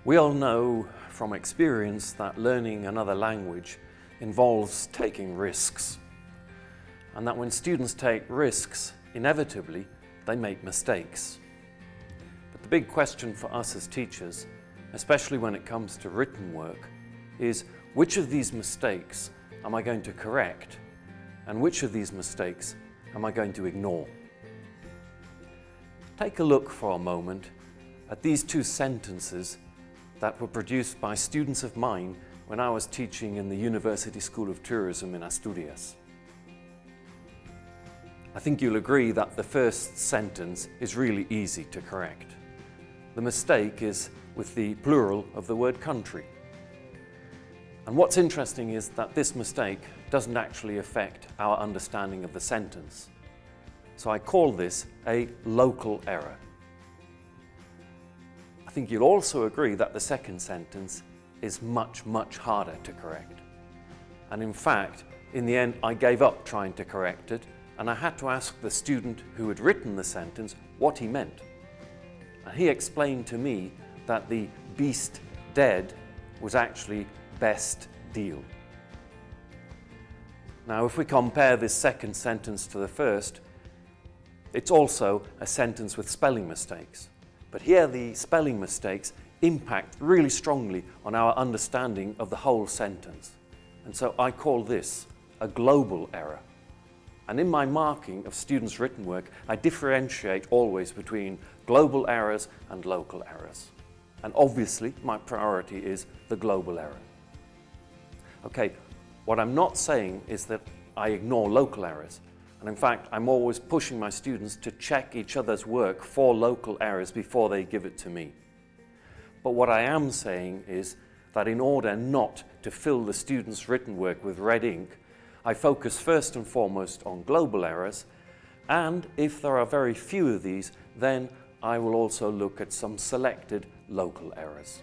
We all know from experience that learning another language involves taking risks, and that when students take risks, inevitably they make mistakes. But the big question for us as teachers, especially when it comes to written work, is which of these mistakes am I going to correct, and which of these mistakes am I going to ignore? Take a look for a moment at these two sentences that were produced by students of mine when I was teaching in the University School of Tourism in Asturias. I think you'll agree that the first sentence is really easy to correct. The mistake is with the plural of the word country. And what's interesting is that this mistake doesn't actually affect our understanding of the sentence. So I call this a local error. I think you'll also agree that the second sentence is much, much harder to correct. And in fact, in the end, I gave up trying to correct it, and I had to ask the student who had written the sentence what he meant. And he explained to me that the beast dead was actually best deal. Now, if we compare this second sentence to the first, it's also a sentence with spelling mistakes. But here the spelling mistakes impact really strongly on our understanding of the whole sentence. And so I call this a global error. And in my marking of students' written work, I differentiate always between global errors and local errors. And obviously, my priority is the global error. Okay, what I'm not saying is that I ignore local errors. And in fact, I'm always pushing my students to check each other's work for local errors before they give it to me. But what I am saying is that in order not to fill the students' written work with red ink, I focus first and foremost on global errors, and if there are very few of these, then I will also look at some selected local errors.